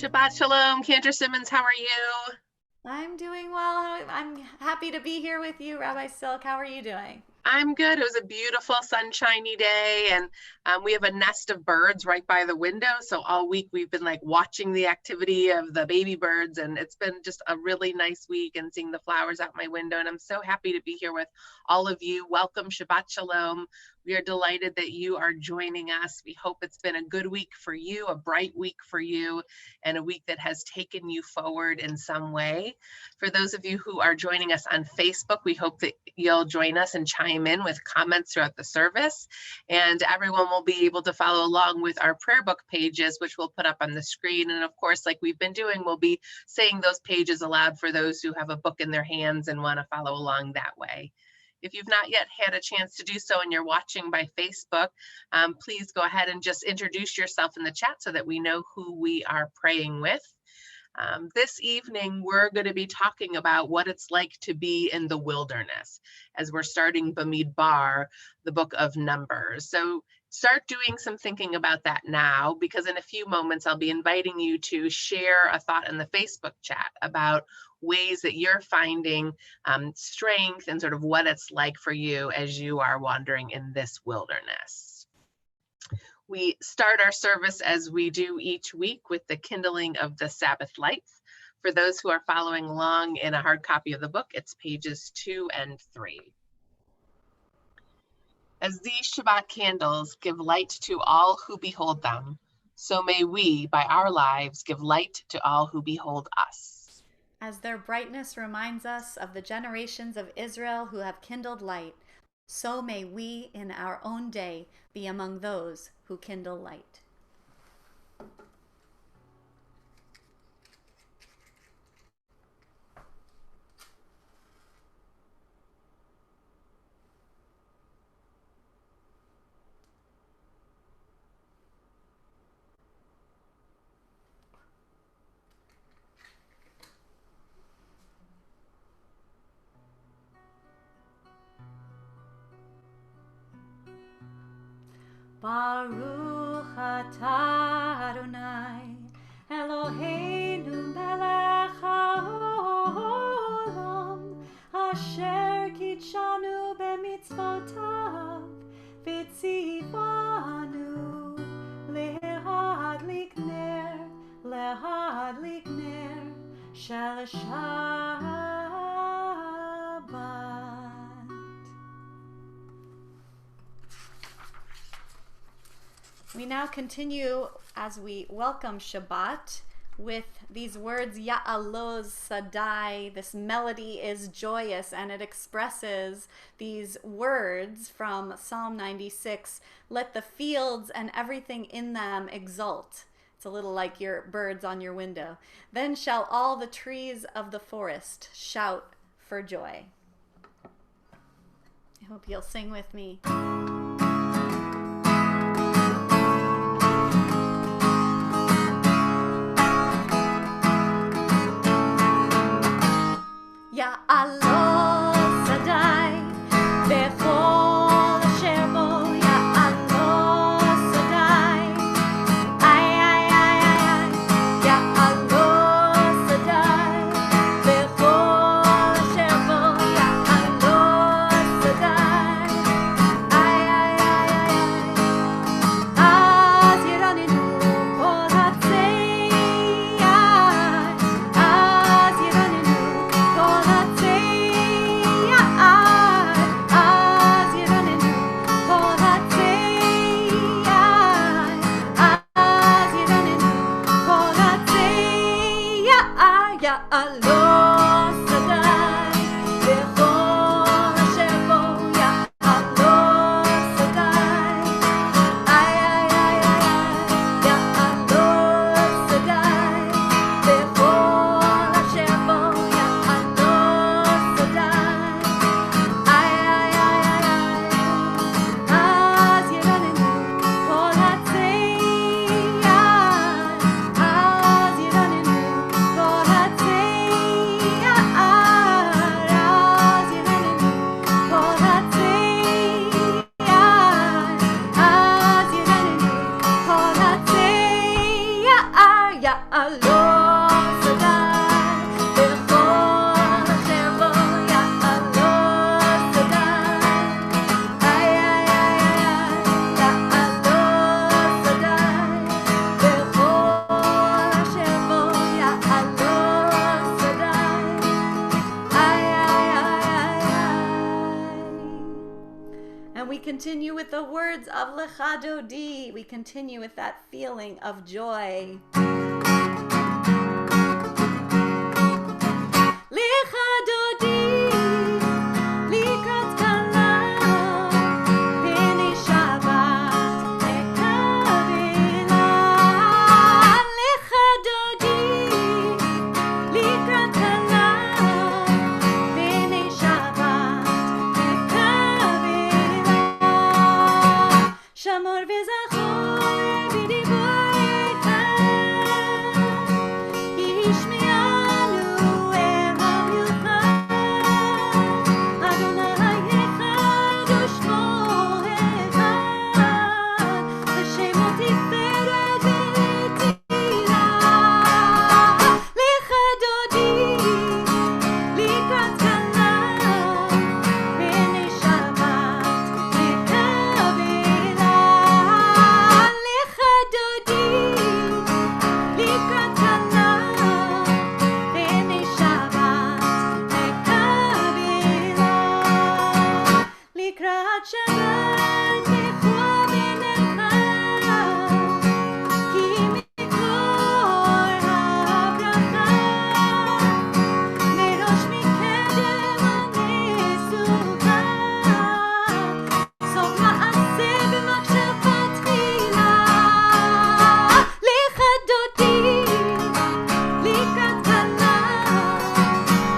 Shabbat Shalom, Cantor Simmons, how are you? I'm doing well. I'm happy to be here with you, Rabbi Silk. How are you doing? I'm good. It was a beautiful sunshiny day, and we have a nest of birds right by the window. So all week we've been like watching the activity of the baby birds, and it's been just a really nice week and seeing the flowers out my window. And I'm so happy to be here with all of you. Welcome, Shabbat Shalom. We are delighted that you are joining us. We hope it's been a good week for you, a bright week for you, and a week that has taken you forward in some way. For those of you who are joining us on Facebook, we hope that you'll join us and chime in with comments throughout the service. And everyone will be able to follow along with our prayer book pages, which we'll put up on the screen. And of course, like we've been doing, we'll be saying those pages aloud for those who have a book in their hands and want to follow along that way. If you've not yet had a chance to do so and you're watching by Facebook, please go ahead and just introduce yourself in the chat so that we know who we are praying with. This evening, we're going to be talking about what it's like to be in the wilderness as we're starting Bamidbar, the book of Numbers. So start doing some thinking about that now, because in a few moments, I'll be inviting you to share a thought in the Facebook chat about ways that you're finding strength and sort of what it's like for you as you are wandering in this wilderness. We start our service as we do each week with the kindling of the Sabbath lights. For those who are following along in a hard copy of the book, it's pages 2 and 3. As these Shabbat candles give light to all who behold them, so may we, by our lives, give light to all who behold us. As their brightness reminds us of the generations of Israel who have kindled light, so may we in our own day be among those who kindle light. Baruch atah Adonai Eloheinu melech haolam asher kitshanu b'mitzvotav v'tzivanu lehadlik ner shel Shabbat. We now continue as we welcome Shabbat with these words, Ya'aloz Sadai. This melody is joyous and it expresses these words from Psalm 96. Let the fields and everything in them exult. It's a little like your birds on your window. Then shall all the trees of the forest shout for joy. I hope you'll sing with me. Ya'aloz Sadai bechol asher bo, Ya'aloz Sadai, ay ay ay ay ay, Ya'aloz Sadai bechol asher bo, Ya'aloz Sadai, ay ay the words of Lecha Dodi, we continue with that feeling of joy. Lecha Dodi, likrat kala, b'nei Shabbat lekavela. Lecha Dodi, likrat kala, b'nei Shabbat lekavela. Shamor v'zachor b'diborecha, yishme'anu el ha'milcha. Adonai echad u'shmo echad, v'shemo tiferet v'tila. Lecha Dodi, likrat kala, b'nei Shabbat lekavela. Lecha Dodi, likrat kala, b'nei Shabbat lekavela. Likrat Shabbat bechor b'necha, כי מקור הברכה, מראש מקדם המסוכה, סוף מעשה במחשבה תחילה. lecha Dodi, likrat kala,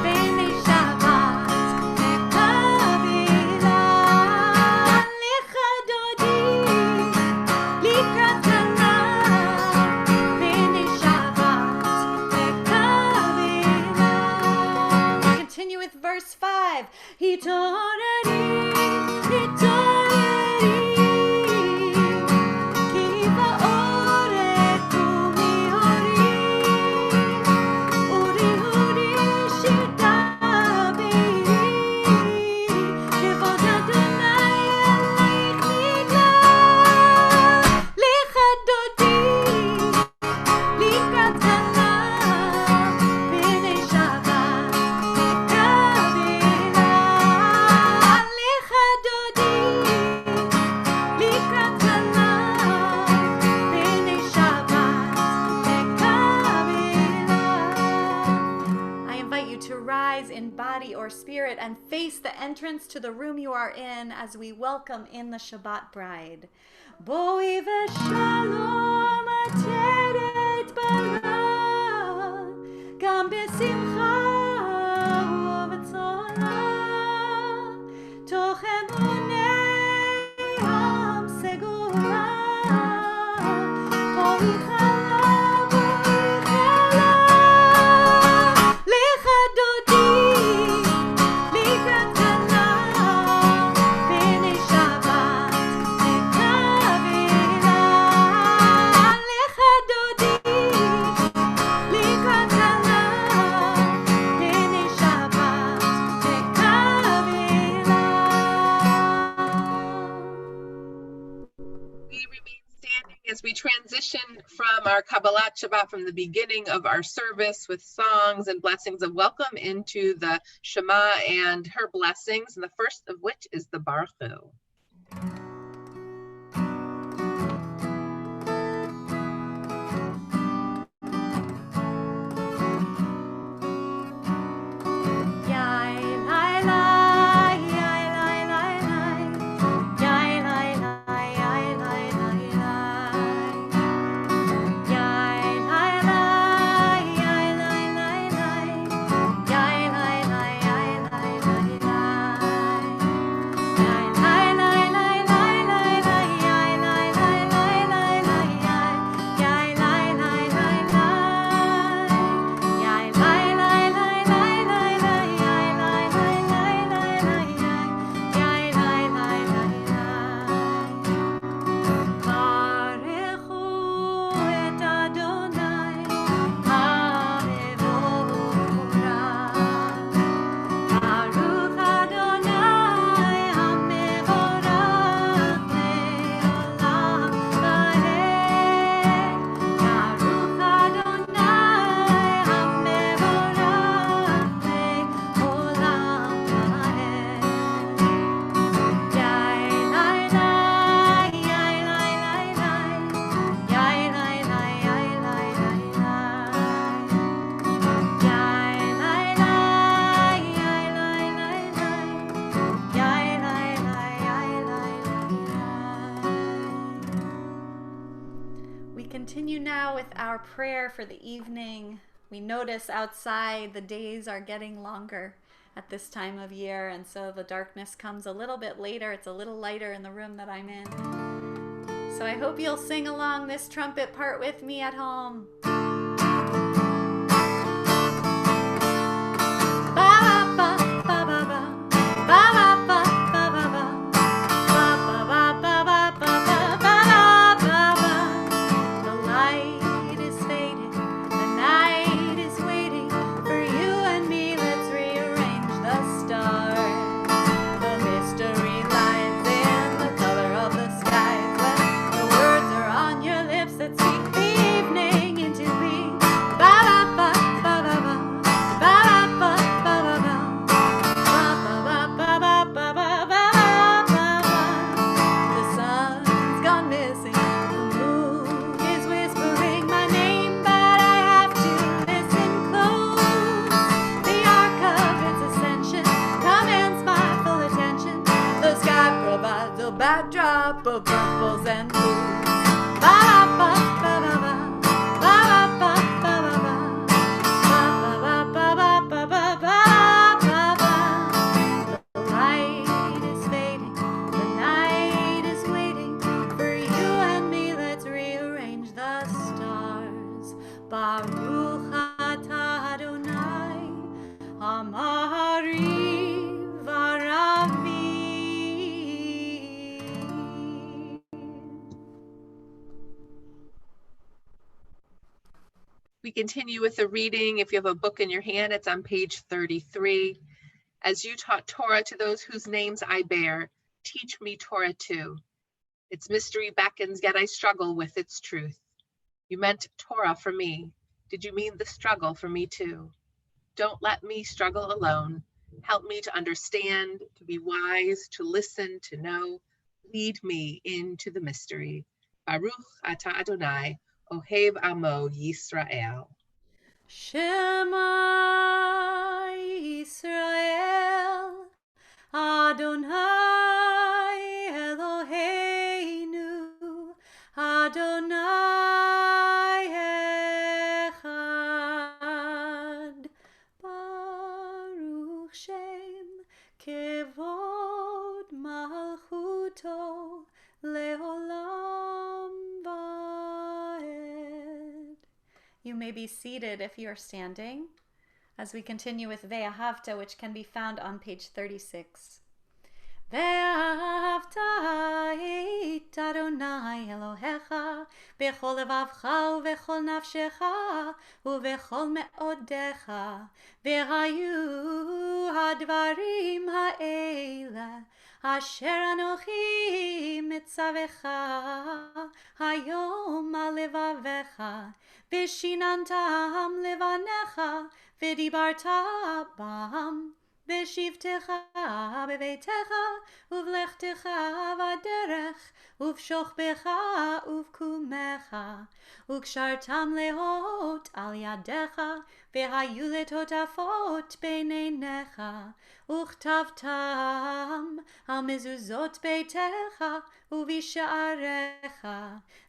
b'nei Shabbat lekavela. Lecha Dodi, likrat kala, b'nei Shabbat lekavela. Continue with verse 5. Hitoreri, hitoreri, ki ba'orek u'mi'ori, uri uri shidaberi, kevod Adonai aleich nigla. Lecha Dodi, likrat kala, b'nei Shabbat lekavela. Lecha Dodi, likrat kala, b'nei Shabbat lekavela. I invite you to rise in body or spirit and face the entrance to the room you are in as we welcome in the Shabbat bride. Boi v'shalom ateret bara, gam b'simcha ובצורה, תוך אמוני עם סגורה. בואי חלה, בואי חלה. lecha Dodi, likrat kala, b'nei Shabbat lekavela. Lecha Dodi, likrat kala, b'nei Shabbat lekavela. We remain standing as we transition from our Kabbalat Shabbat, from the beginning of our service with songs and blessings of welcome, into the Shema and her blessings, and the first of which is the Baruch Hu. Yai lai lai, yai lai lai lai, yai lai lai, yai lai lai lai, yai lai lai, yai lai lai lai, yai lai lai, yai lai lai lai, yai lai lai lai lai. We continue now with our prayer for the evening. We notice outside the days are getting longer at this time of year, and so the darkness comes a little bit later. It's a little lighter in the room that I'm in. So I hope you'll sing along this trumpet part with me at home. Backdrop of purples and blues. The light is fading, the night is waiting for you and me. Let's rearrange the stars. Baruch atah Adonai, Amari Varavi. We continue with the reading. If you have a book in your hand, it's on page 33. As you taught Torah to those whose names I bear, teach me Torah too. Its mystery beckons, yet I struggle with its truth. You meant Torah for me. Did you mean the struggle for me too? Don't let me struggle alone. Help me to understand, to be wise, to listen, to know. Lead me into the mystery. Baruch atah Adonai, Ohev Amo Yisrael. Shema Yisrael, Adonai Eloheinu, Adonai Echad. Baruch Shem Kevod Malchuto Leolam Vaed. You may be seated if you are standing as we continue with Ve'ahavta, which can be found on page 36. Ve'ahavta et Adonai Elohecha b'chol levavcha u'b'chol nafshecha u'b'chol me'odecha ve'hayu hadvarim ha'ele asher anochi mitzavecha hayom al levavecha v'shinantam levanecha v'dibarta bam v'shivtecha b'beitecha uvlechtecha v'derech uvshochbecha uvkumecha ukshartam lehot al yadecha v'hayu letotafot b'neinecha uchtavtam al mezuzot beitecha uvisha'arecha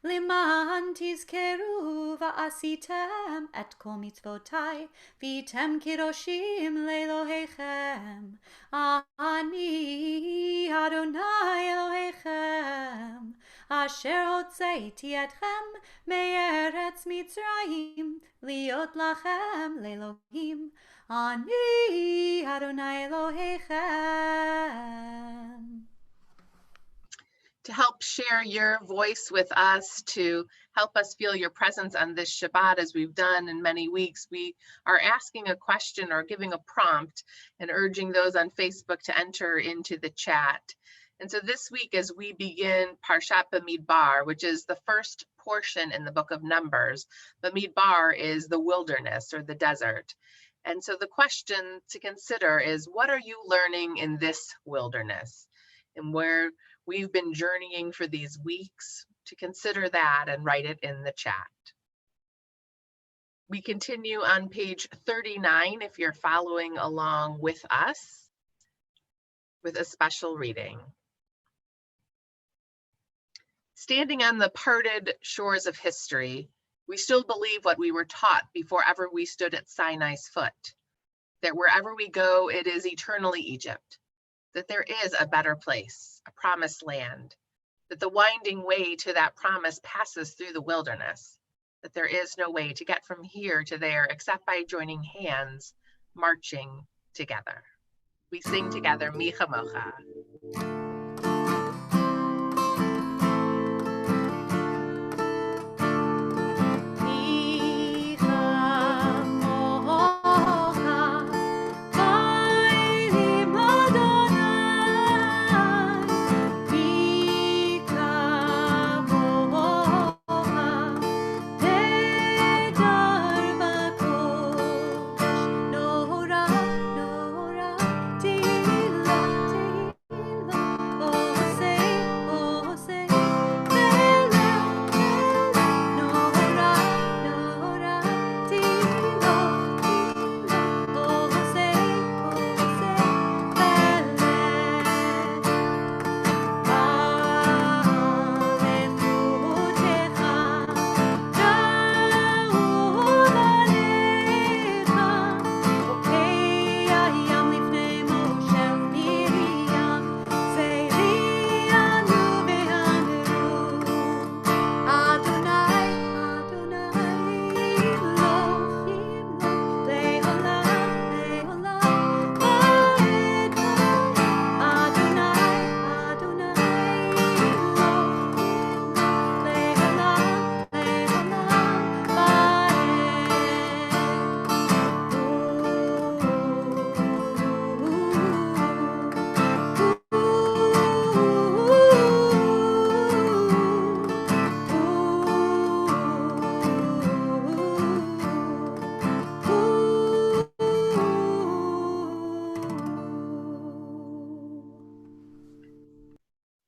liman tizkeru va'asitem et kol mitzvotai v'item kiroshim le'elohechem ani Adonai Elohechem asher hotzeiti etchem me'eretz Mitzrayim liot lachem le'elohim ani Adonai Elohechem. To help share your voice with us, to help us feel your presence on this Shabbat, as we've done in many weeks, we are asking a question or giving a prompt and urging those on Facebook to enter into the chat. And so this week, as we begin Parshat Bamidbar, which is the first portion in the book of Numbers, Bamidbar is the wilderness or the desert. And so the question to consider is, what are you learning in this wilderness? And where we've been journeying for these weeks, to consider that and write it in the chat. We continue on page 39 if you're following along with us with a special reading. standing on the parted shores of history, we still believe what we were taught before ever we stood at Sinai's foot, that wherever we go, it is eternally Egypt, that there is a better place, a promised land, that the winding way to that promise passes through the wilderness, that there is no way to get from here to there except by joining hands, marching together. We sing together, Mi Chamocha.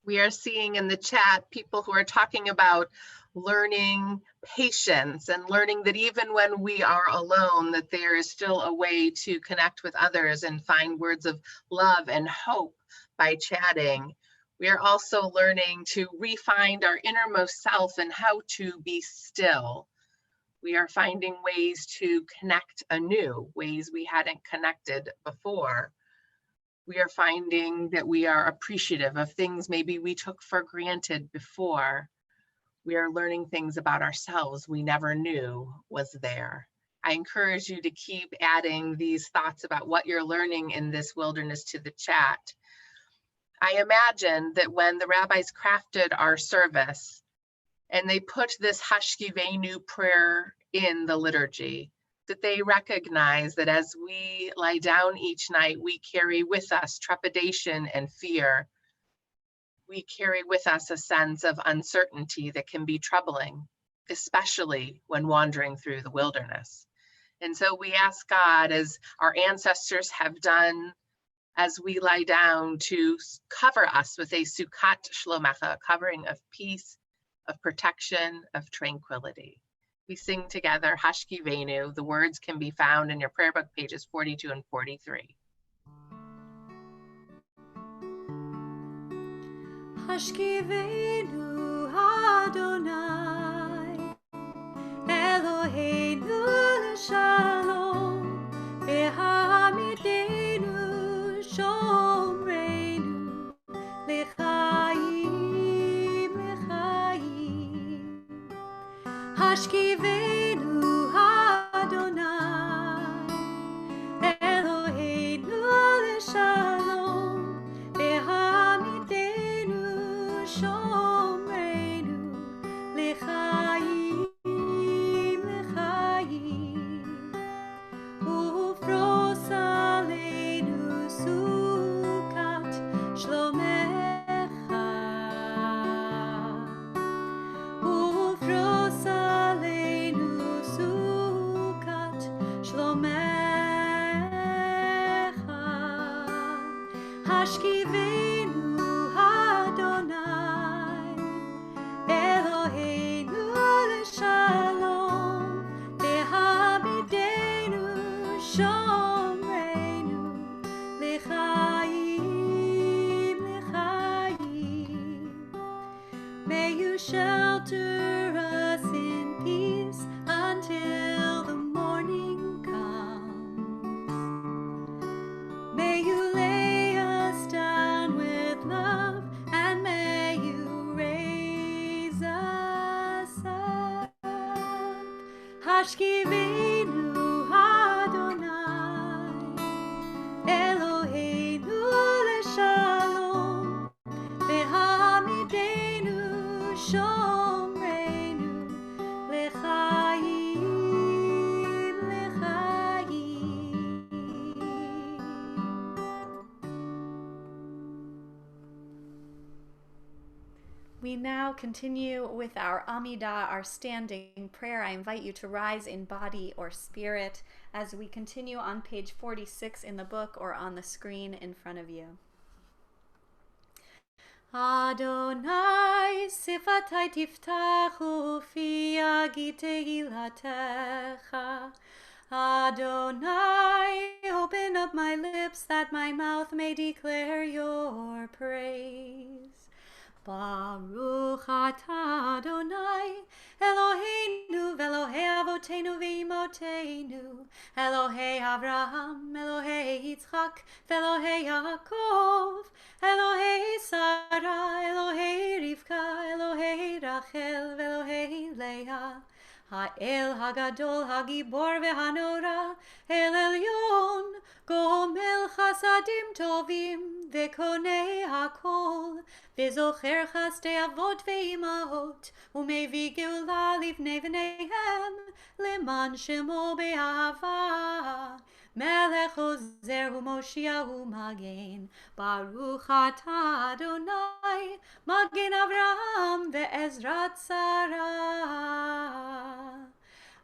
We are seeing in the chat people who are talking about learning patience and learning that even when we are alone, that there is still a way to connect with others and find words of love and hope by chatting. We are also learning to refine our innermost self and how to be still. We are finding ways to connect anew, ways we hadn't connected before. We are finding that we are appreciative of things maybe we took for granted before. We are learning things about ourselves we never knew was there. I encourage you to keep adding these thoughts about what you're learning in this wilderness to the chat. I imagine that when the rabbis crafted our service and they put this Hashkivenu prayer in the liturgy, that they recognize that as we lie down each night, we carry with us trepidation and fear. We carry with us a sense of uncertainty that can be troubling, especially when wandering through the wilderness. And so we ask God, as our ancestors have done, as we lie down, to cover us with a Sukkot Shlomecha, covering of peace, of protection, of tranquility. We sing together Hashkivenu. The words can be found in your prayer book, pages 42 and 43. Hashkivenu Adonai Eloheinu l'shalom V'hamidenu shomreinu l'chaim l'chaim Hashkivenu Adonai Eloheinu l'shalom V'hamidenu shomreinu l'chaim l'chaim Ufros aleinu sukat shlomecha Ufros aleinu Hashkivenu Adonai Eloheinu leshalom Vehamidenu shomreinu L'chaim We now continue with our Amidah, our standing prayer. I invite you to rise in body or spirit as we continue on page 46 in the book or on the screen in front of you. Adonai sifatai tiftachu fi yagi tehilatecha. Adonai, open up my lips that my mouth may declare your praise. Baruch atah Adonai, Eloheinu v'Elohei avotenu v'imotenu, Elohei Avraham, Elohei Yitzchak, v'Elohei Yaakov, Elohei Sarah, Elohei Rivka, Elohei Rachel, v'Elohei Leah. Ha'el hagadol hagibor v'hanora, El Elyon, gomel chasadim tovim, v'konei hakol, v'zocher chasdei avot v'imahot, u'mevi geula livnei v'neihem, leman shemo be'ahava. Melech ozer u'moshiach u'magen, Baruch atah Adonai, Magen Avraham ve'ezrat Sarah.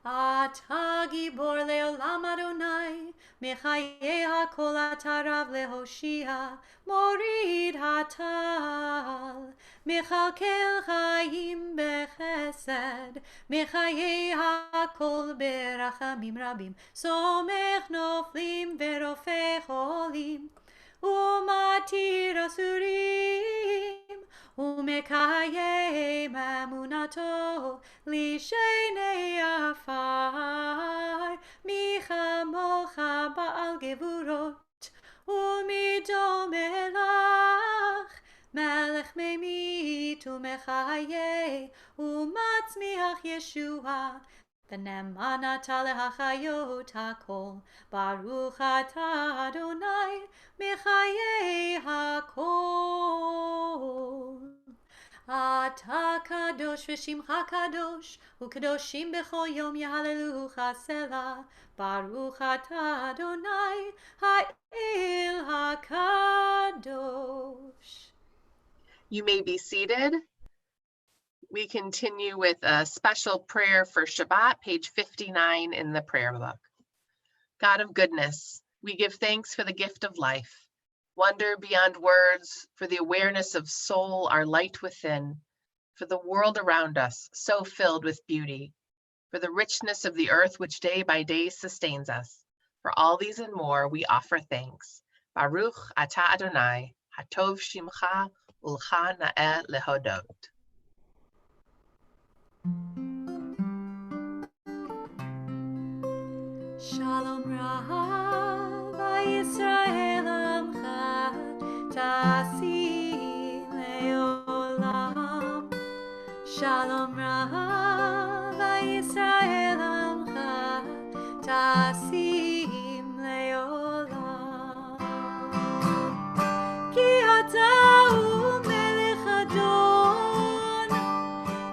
Atah gibor le'olam Adonai, Mechayei hakol atah rav lehoshia, Morid hatal, Mechalkel chaim bechesed, Mechayei hakol berachamim rabim, Somech noflim ve'rofei cholim, Umatir asurim, Umekayem emunato, Lishenei afar, Michamocha ba'al gevurot, Umidom elach, Melech memit umechaye, Umatzmiach Yeshua, V'nemanata lehachayot hakol, Baruch atah Adonai, Mechayei hakol. Atah kadosh v'shimcha kadosh, u'kadoshim b'chol yom yahalelucha selah. Baruch atah Adonai, ha'el hakadosh. You may be seated. We continue with a special prayer for Shabbat, page 59 in the prayer book. God of goodness, we give thanks for the gift of life, wonder beyond words, for the awareness of soul, our light within, for the world around us, so filled with beauty, for the richness of the earth which day by day sustains us. For all these and more, we offer thanks. Baruch atah Adonai, hatov shimcha ulcha na'eh lehodot. Shalom Rav Yisrael Amcha Tasi Leolam. Shalom Rav Yisrael Amcha Tasi Leolam. Ki ata hu melech adon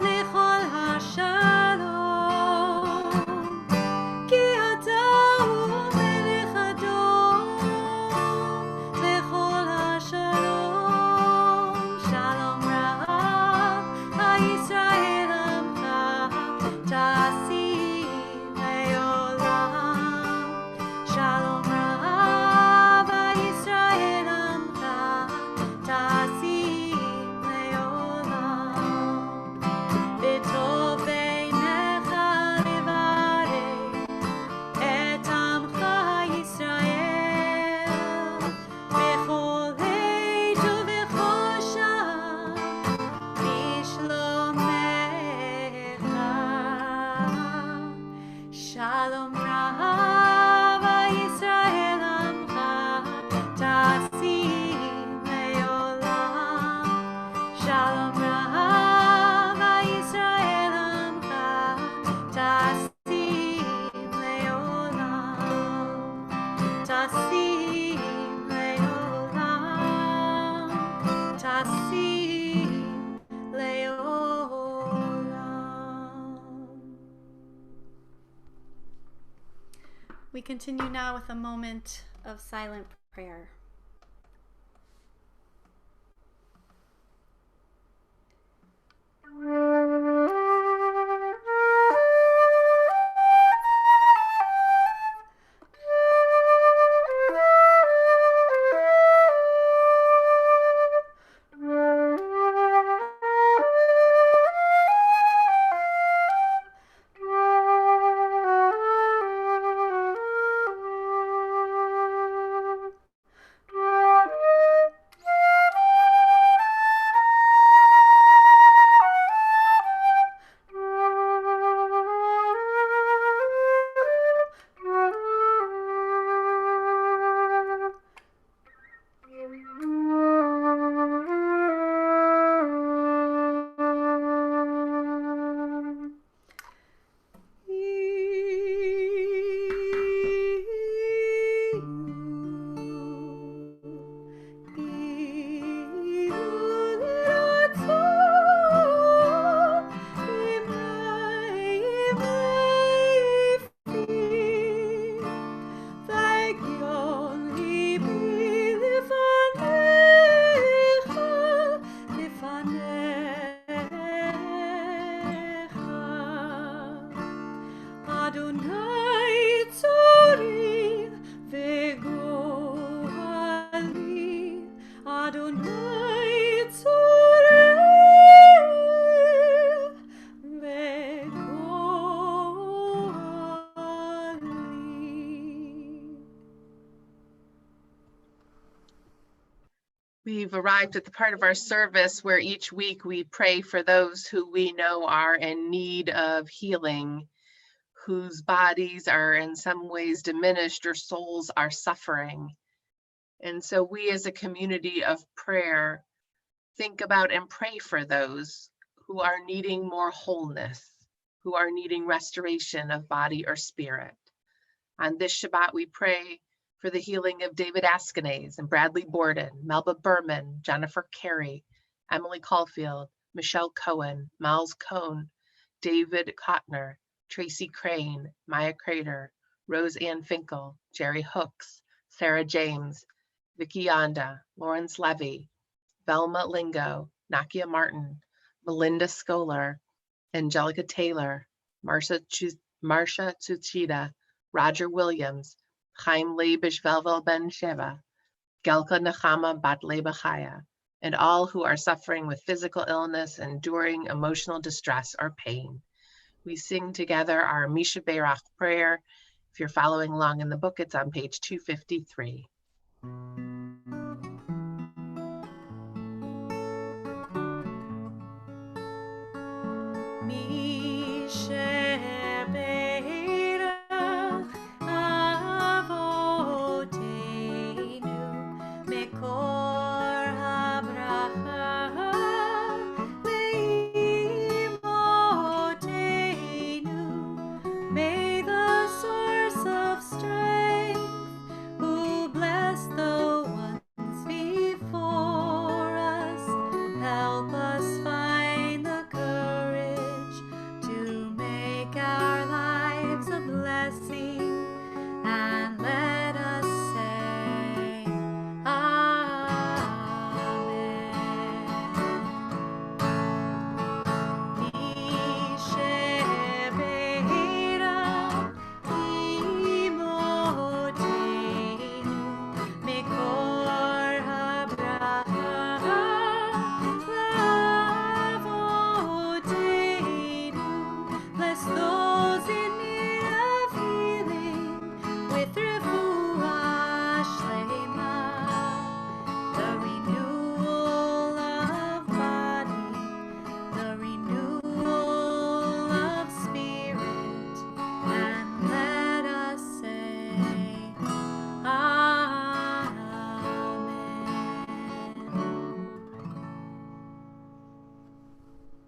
lechol hashalom. Ki ata hu melech adon We continue now with a moment of silent prayer. We've arrived at the part of our service where each week we pray for those who we know are in need of healing, whose bodies are in some ways diminished or souls are suffering. And so we as a community of prayer think about and pray for those who are needing more wholeness, who are needing restoration of body or spirit. On this Shabbat, we pray for the healing of David Askenaz and Bradley Borden, Melba Berman, Jennifer Carey, Emily Caulfield, Michelle Cohen, Miles Cohn, David Kotner, Tracy Crane, Maya Crater, Rose Ann Finkel, Jerry Hooks, Sarah James, Vicky Yonda, Lawrence Levy, Velma Lingo, Nakia Martin, Melinda Scholar, Angelica Taylor, Marcia Tsuchida, Roger Williams, Chaim Leibish Velvel Ben Sheva, Gelka Nechama Bat Lebachaya, and all who are suffering with physical illness, enduring emotional distress or pain. We sing together our Misha Berach prayer. If you're following along in the book, it's on page 253.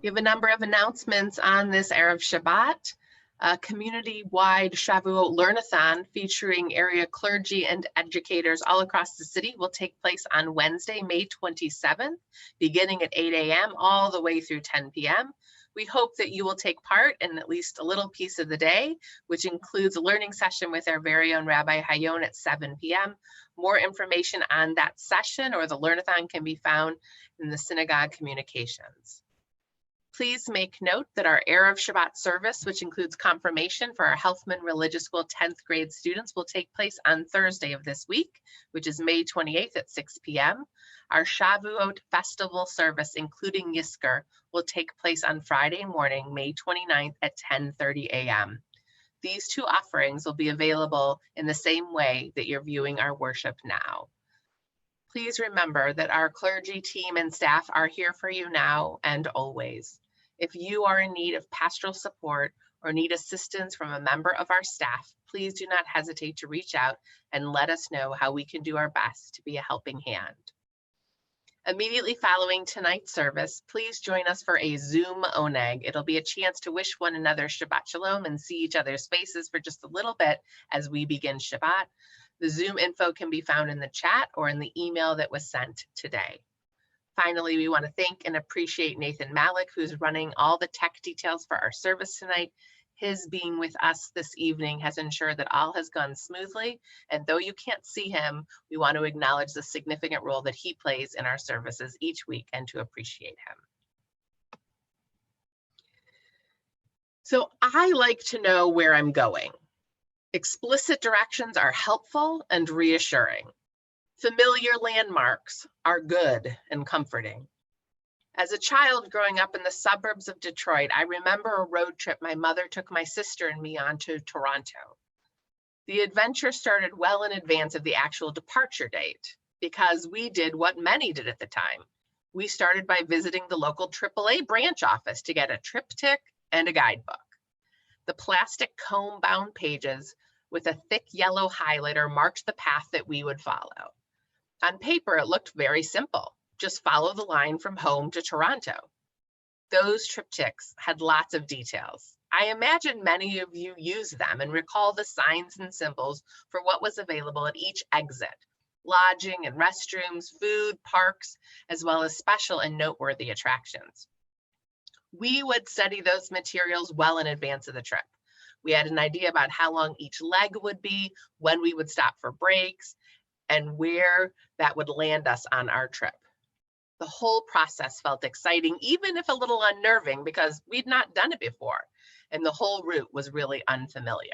We have a number of announcements on this Erev Shabbat. A community-wide Shavuot Learn-a-thon featuring area clergy and educators all across the city will take place on Wednesday, May 27th, beginning at 8 a.m. all the way through 10 p.m. We hope that you will take part in at least a little piece of the day, which includes a learning session with our very own Rabbi Hayon at 7 p.m. More information on that session or the Learnathon can be found in the synagogue communications. Please make note that our Erev Shabbat service, which includes confirmation for our Healthman Religious School 10th grade students, will take place on Thursday of this week, which is May 28th at 6 p.m. Our Shavuot Festival service, including Yisker, will take place on Friday morning, May 29th at 10:30 a.m. These two offerings will be available in the same way that you're viewing our worship now. Please remember that our clergy team and staff are here for you now and always. If you are in need of pastoral support or need assistance from a member of our staff, please do not hesitate to reach out and let us know how we can do our best to be a helping hand. Immediately following tonight's service, please join us for a Zoom Oneg. It'll be a chance to wish one another Shabbat Shalom and see each other's faces for just a little bit as we begin Shabbat. The Zoom info can be found in the chat or in the email that was sent today. Finally, we want to thank and appreciate Nathan Malik, who's running all the tech details for our service tonight. His being with us this evening has ensured that all has gone smoothly. And though you can't see him, we want to acknowledge the significant role that he plays in our services each week and to appreciate him. So I like to know where I'm going. Explicit directions are helpful and reassuring. Familiar landmarks are good and comforting. As a child growing up in the suburbs of Detroit, I remember a road trip my mother took my sister and me on to Toronto. The adventure started well in advance of the actual departure date because we did what many did at the time. We started by visiting the local AAA branch office to get a triptych and a guidebook. The plastic comb-bound pages with a thick yellow highlighter marked the path that we would follow. On paper, it looked very simple. Just follow the line from home to Toronto. Those triptychs had lots of details. I imagine many of you use them and recall the signs and symbols for what was available at each exit, lodging and restrooms, food, parks, as well as special and noteworthy attractions. We would study those materials well in advance of the trip. We had an idea about how long each leg would be, when we would stop for breaks, and where that would land us on our trip. The whole process felt exciting, even if a little unnerving, because we'd not done it before, and the whole route was really unfamiliar.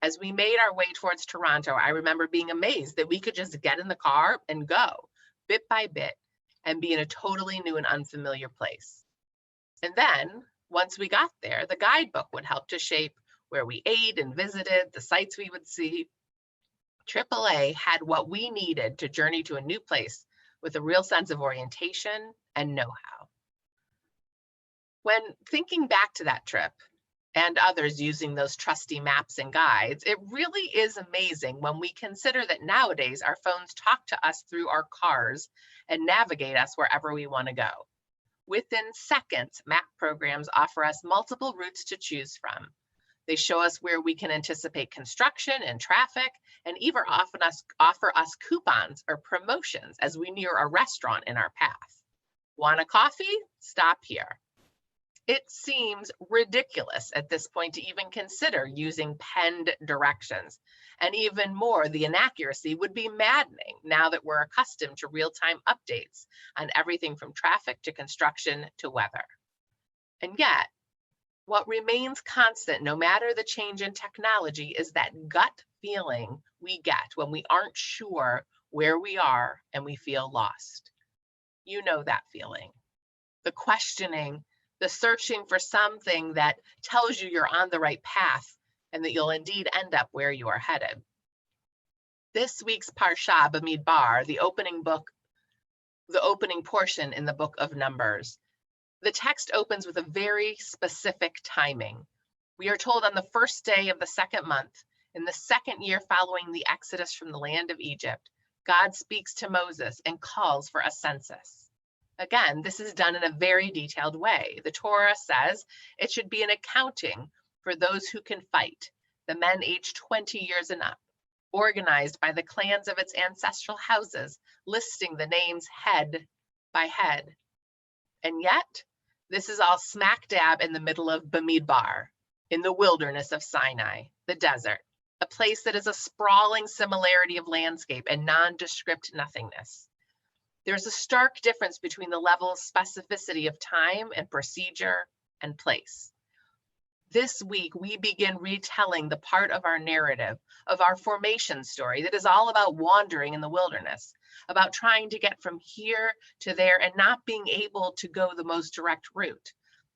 As we made our way towards Toronto, I remember being amazed that we could just get in the car and go, bit by bit, and be in a totally new and unfamiliar place. And then, once we got there, the guidebook would help to shape where we ate and visited, the sights we would see. AAA had what we needed to journey to a new place with a real sense of orientation and know-how. When thinking back to that trip and others using those trusty maps and guides, it really is amazing when we consider that nowadays our phones talk to us through our cars and navigate us wherever we want to go. Within seconds, map programs offer us multiple routes to choose from. They show us where we can anticipate construction and traffic, and even often offer us coupons or promotions as we near a restaurant in our path. Want a coffee? Stop here. It seems ridiculous at this point to even consider using penned directions, and even more, the inaccuracy would be maddening now that we're accustomed to real-time updates on everything from traffic to construction to weather. And yet, what remains constant, no matter the change in technology, is that gut feeling we get when we aren't sure where we are and we feel lost. You know that feeling. The questioning, the searching for something that tells you you're on the right path and that you'll indeed end up where you are headed. This week's Parsha Bamidbar, the opening portion in the book of Numbers, the text opens with a very specific timing. We are told on the first day of the second month, in the second year following the exodus from the land of Egypt, God speaks to Moses and calls for a census. Again, this is done in a very detailed way. The Torah says it should be an accounting for those who can fight, the men aged 20 years and up, organized by the clans of its ancestral houses, listing the names head by head. And yet, This is all smack dab in the middle of Bamidbar, in the wilderness of Sinai, the desert, a place that is a sprawling similarity of landscape and nondescript nothingness. There's a stark difference between the level of specificity of time and procedure and place. This week, we begin retelling the part of our narrative, of our formation story that is all about wandering in the wilderness, about trying to get from here to there and not being able to go the most direct route,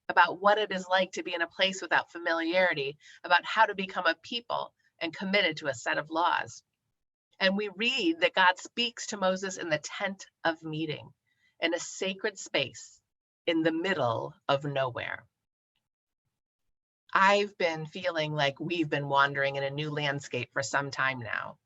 about what it is like to be in a place without familiarity, about how to become a people and committed to a set of laws. And we read that God speaks to Moses in the tent of meeting, in a sacred space in the middle of nowhere. I've been feeling like we've been wandering in a new landscape for some time now.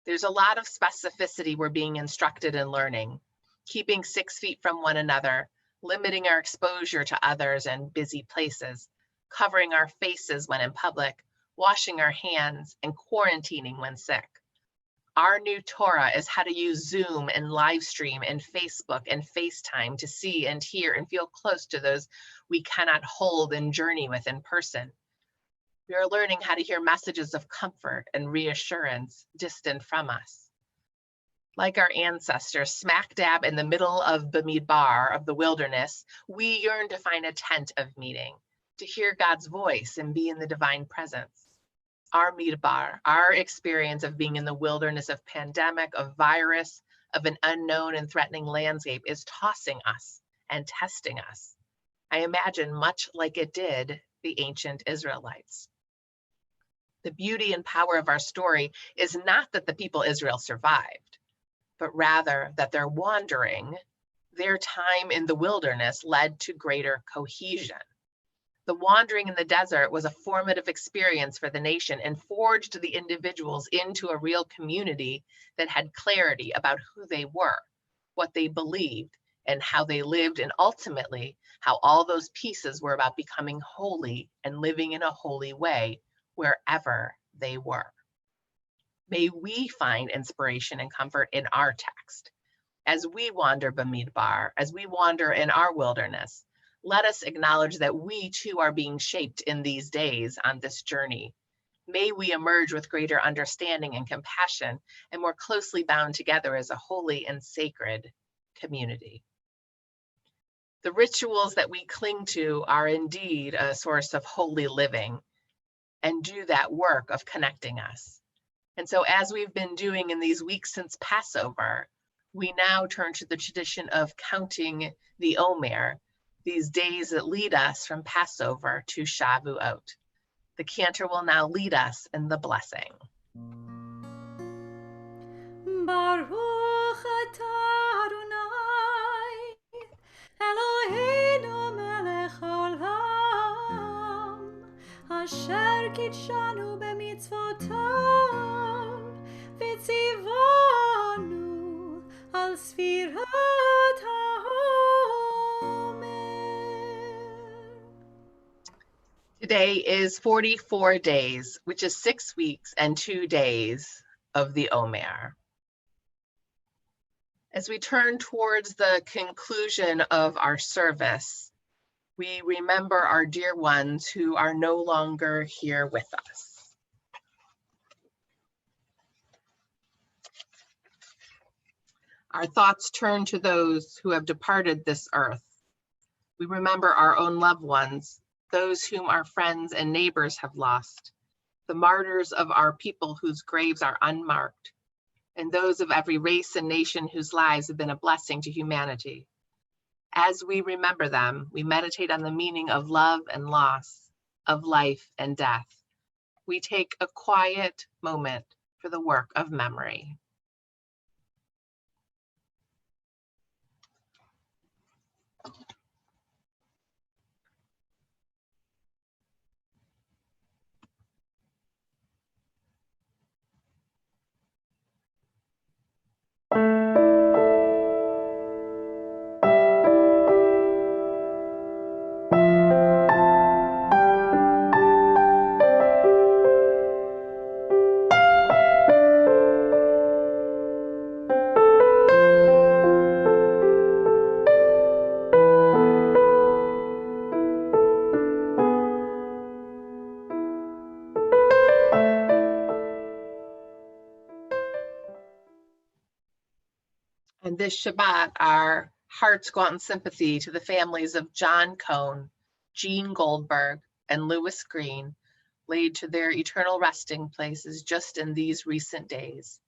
There's a lot of specificity we're being instructed in learning, keeping 6 feet from one another, limiting our exposure to others and busy places, covering our faces when in public, washing our hands, and quarantining when sick. Our new Torah is how to use Zoom and live stream and Facebook and FaceTime to see and hear and feel close to those we cannot hold and journey with in person. We are learning how to hear messages of comfort and reassurance distant from us. Like our ancestors, smack dab in the middle of Bamidbar, of the wilderness, we yearn to find a tent of meeting, to hear God's voice and be in the divine presence. Our midbar, our experience of being in the wilderness of pandemic, of virus, of an unknown and threatening landscape is tossing us and testing us. I imagine much like it did the ancient Israelites. The beauty and power of our story is not that the people Israel survived, but rather that their wandering, their time in the wilderness led to greater cohesion. The wandering in the desert was a formative experience for the nation and forged the individuals into a real community that had clarity about who they were, what they believed, and how they lived, and ultimately how all those pieces were about becoming holy and living in a holy way wherever they were. May we find inspiration and comfort in our text. As we wander Bamidbar, as we wander in our wilderness, let us acknowledge that we too are being shaped in these days on this journey. May we emerge with greater understanding and compassion and more closely bound together as a holy and sacred community. The rituals that we cling to are indeed a source of holy living and do that work of connecting us. And so as we've been doing in these weeks since Passover, we now turn to the tradition of counting the Omer, these days that lead us from Passover to Shavuot. The Cantor will now lead us in the blessing. Baruch atah Adonai, Eloheinu melech haolam, asher kitshanu b'mitzvotav, v'tzivanu al sfirat haomer. Today is 44 days, which is 6 weeks and 2 days of the Omer. As we turn towards the conclusion of our service, we remember our dear ones who are no longer here with us. Our thoughts turn to those who have departed this earth. We remember our own loved ones, those whom our friends and neighbors have lost, the martyrs of our people whose graves are unmarked, and those of every race and nation whose lives have been a blessing to humanity. As we remember them, we meditate on the meaning of love and loss, of life and death. We take a quiet moment for the work of memory. this Shabbat, our hearts go out in sympathy to the families of John Cohn, Jean Goldberg, and Lewis Green, laid to their eternal resting places just in these recent days.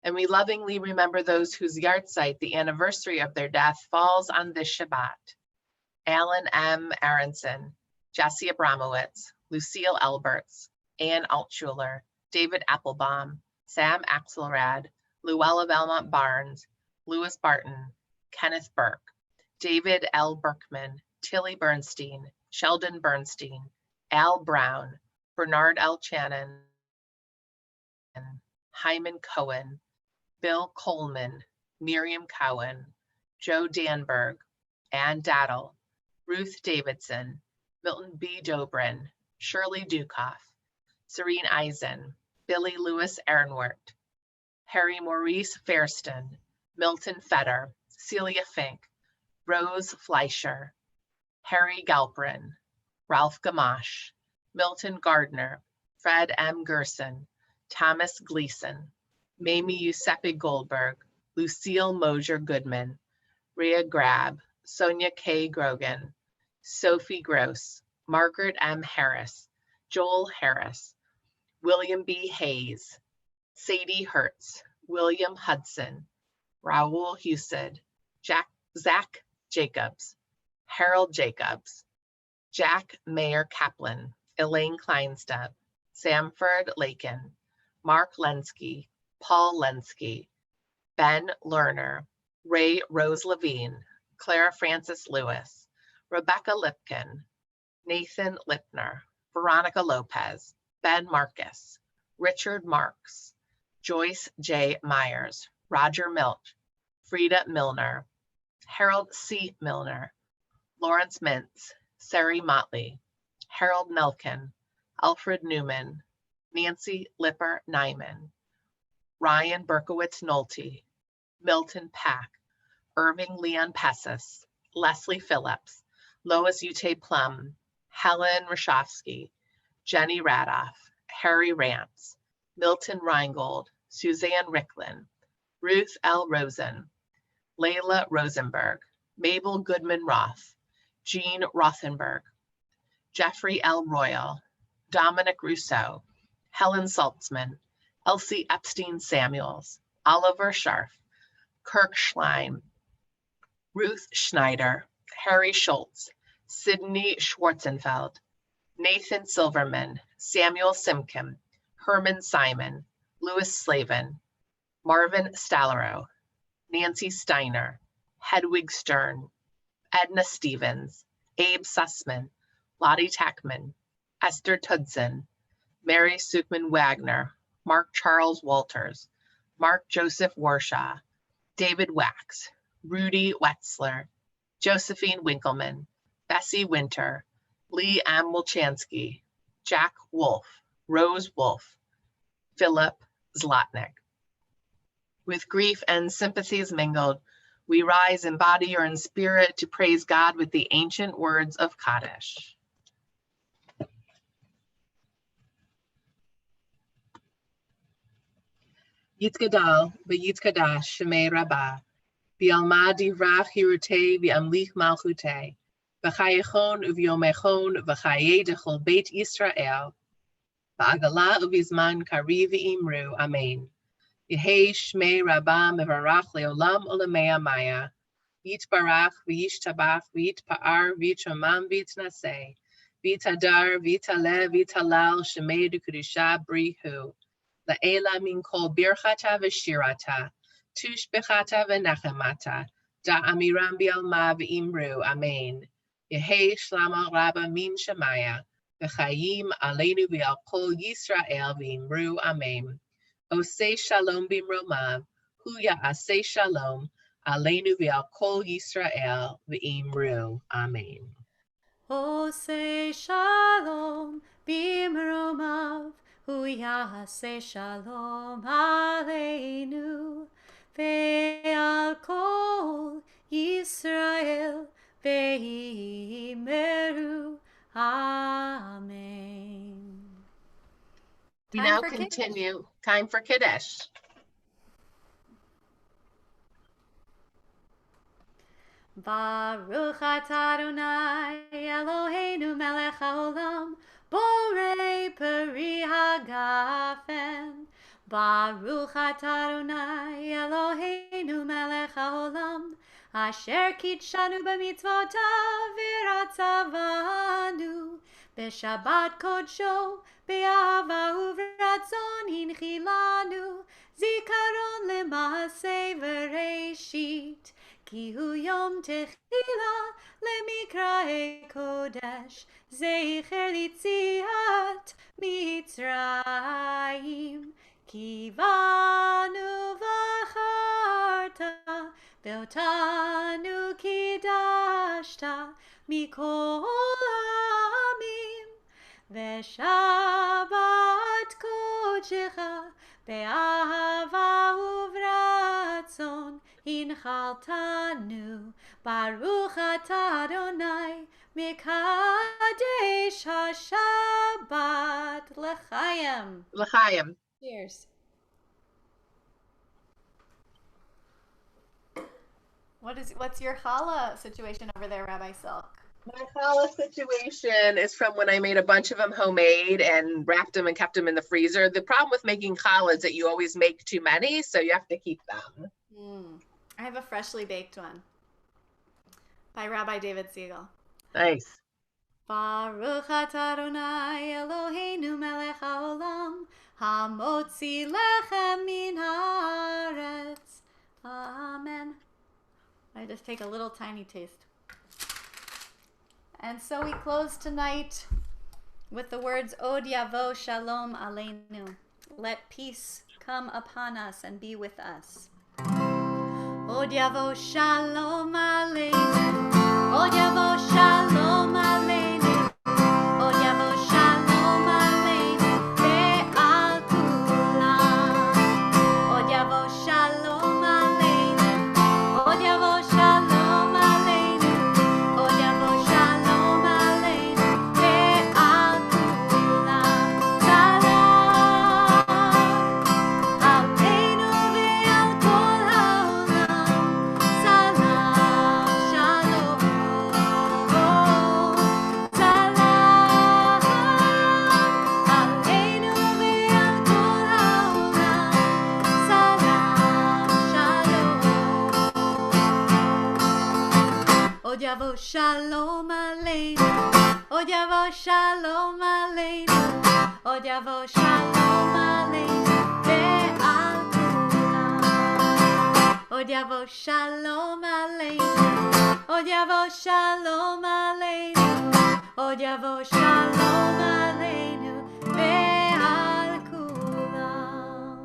And we lovingly remember those whose yahrzeit, the anniversary of their death, falls on this Shabbat. Alan M. Aronson, Jesse Abramowitz, Lucille Alberts, Ann Altschuler, David Applebaum, Sam Axelrad, Luella Belmont Barnes, Louis Barton, Kenneth Burke, David L. Berkman, Tilly Bernstein, Sheldon Bernstein, Al Brown, Bernard L. Channon, Hyman Cohen, Bill Coleman, Miriam Cowan, Joe Danberg, Ann Daddle, Ruth Davidson, Milton B. Dobrin, Shirley Dukoff, Serene Eisen, Billy Lewis Ehrenwert, Harry Maurice Fairston, Milton Fetter, Celia Fink, Rose Fleischer, Harry Galprin, Ralph Gamache, Milton Gardner, Fred M. Gerson, Thomas Gleason, Mamie Giuseppe Goldberg, Lucille Mosier Goodman, Rhea Grab, Sonia K. Grogan, Sophie Gross, Margaret M. Harris, Joel Harris, William B. Hayes, Sadie Hertz, William Hudson, Raoul Hused, Zach Jacobs, Harold Jacobs, Jack Mayer Kaplan, Elaine Kleinstedt, Samford Lakin, Mark Lenski, Paul Lenski, Ben Lerner, Ray Rose Levine, Clara Francis Lewis, Rebecca Lipkin, Nathan Lipner, Veronica Lopez, Ben Marcus, Richard Marks, Joyce J. Myers, Roger Milch, Frida Milner, Harold C. Milner, Lawrence Mintz, Sari Motley, Harold Melkin, Alfred Newman, Nancy Lipper Nyman, Ryan Berkowitz Nolte, Milton Pack, Irving Leon Pessis, Leslie Phillips, Lois Ute Plum, Helen Rashofsky, Jenny Radoff, Harry Rance, Milton Reingold, Suzanne Ricklin, Ruth L. Rosen, Layla Rosenberg, Mabel Goodman Roth, Jean Rothenberg, Jeffrey L. Royal, Dominic Rousseau, Helen Saltzman, Elsie Epstein Samuels, Oliver Scharf, Kirk Schlein, Ruth Schneider, Harry Schultz, Sydney Schwarzenfeld, Nathan Silverman, Samuel Simkin, Herman Simon, Louis Slavin, Marvin Stallero, Nancy Steiner, Hedwig Stern, Edna Stevens, Abe Sussman, Lottie Tackman, Esther Tudson, Mary Sukman Wagner, Mark Charles Walters, Mark Joseph Warshaw, David Wax, Rudy Wetzler, Josephine Winkleman, Bessie Winter, Lee M. Wilchansky, Jack Wolf, Rose Wolf, Philip Zlotnick. With grief and sympathies mingled, we rise in body or in spirit to praise God with the ancient words of Kaddish. Yitkadal, v'yitkadash, shemei rabbah, v'yalma divrach hirutei v'amlich malchutei, v'chayechon uv'yomechon v'chaye dechol beit Yisrael, v'agala uv'izman kari v'imru, amen. Yehei shmei rabbah mevarach leolam olamei amaya, yitbarach v'yishtabach v'yitpa'ar v'yitromam v'yitnaseh, v'yitadar v'yitaleh v'yitalal shemei d'kedusha brihu, La'ela min kol birchata v'shirata, tush bechata v'nechemata, da amiram bi'alma v'imru, amen. Yehei shlama rabba min shemaya, v'chayim aleinu v'al kol Yisrael v'imru, amen. Osei shalom b'imromav, hu ya'asei shalom, aleinu v'al kol Yisrael v'imru, amen. Osei shalom bimromav, hu ya'aseh shalom aleinu, ve'al kol Yisrael ve'imeru. Amen. We now continue. Time for Kiddush. Baruch atah Adonai Eloheinu melech haolam borei peri hagafen. Baruch atah Adonai Eloheinu melech haolam asher kitshanu b'mitzvotav v'ratzavanu b'shabbat kodsho b'ahava uvratzon hinchilanu zikaron lema'aseh v'reishit ki hu yom techila lemikrae kodesh zecher litziat mitzrayim ki vanu v'acharta ve'otanu kidashta mikol ha'amim ve'shabbat kodecha be'ahava uvratzon hinchaltanu baruch atah Adonai mekadesh hashabbat l'chaim. L'chaim. Cheers. What's your challah situation over there, Rabbi Silk? My challah situation is from when I made a bunch of them homemade and wrapped them and kept them in the freezer. The problem with making challah is that you always make too many, so you have to keep them. I have a freshly baked one by Rabbi David Siegel. Nice. Baruch atah Adonai Eloheinu melech haolam hamotzi lechem min haaretz. Amen. I just take a little tiny taste. And so we close tonight with the words Od Yavo Shalom Aleinu. Let peace come upon us and be with us. Od Yavo Shalom Aleinu. Od Yavo Shalom Aleinu. Od Yavo Shalom Aleinu. Ve'al kulam. Od Yavo Shalom Aleinu. Od Yavo Shalom Aleinu. Od Yavo Shalom Aleinu. Ve'al kulam. Salam Aleinu ve'al kol ha'olam. Salam Shalom. Salam Aleinu ve'al kol ha'olam. Salam Shalom. Od Yavo Shalom Aleinu. Od Yavo Shalom Aleinu. Od Yavo Shalom Aleinu. Ve'al kulam. Od Yavo Shalom Aleinu. Od Yavo Shalom Aleinu. Od Yavo Shalom Aleinu. Ve'al kulam.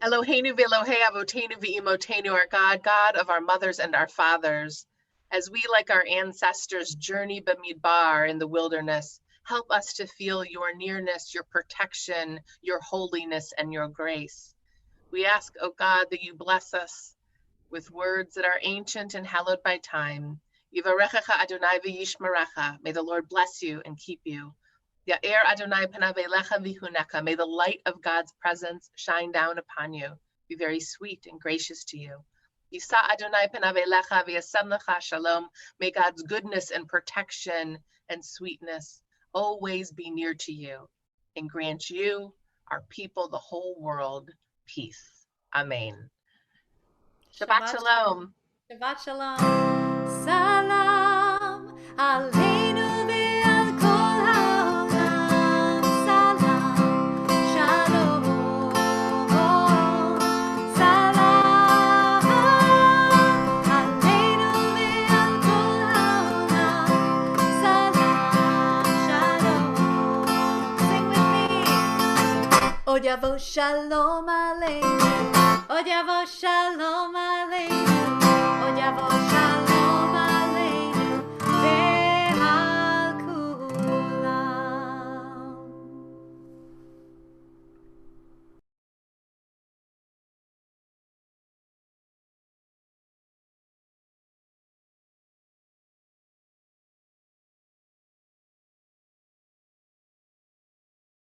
Eloheinu v'Elohei Avotenu v'Imotenu, our God, God of our mothers and our fathers. As we, like our ancestors, journey b'midbar in the wilderness, help us to feel your nearness, your protection, your holiness, and your grace. We ask, O God, that you bless us with words that are ancient and hallowed by time. Yivarechecha Adonai v'yishmerecha. May the Lord bless you and keep you. Ya'er Adonai panav elecha v'huneka. May the light of God's presence shine down upon you. Be very sweet and gracious to you. Yisa Adonai panav elecha v'yasem lecha shalom. May God's goodness and protection and sweetness always be near to you and grant you, our people, the whole world, peace. Amen. Shabbat shalom. Shabbat shalom. Salam Aleinu ve'al kol ha'olam. Salam Shalom. Salam Aleinu ve'al kol ha'olam. Salam Shalom. Sing with me. Od Yavo Shalom Aleinu. Od Yavo Shalom Aleinu. Od Yavo Shalom.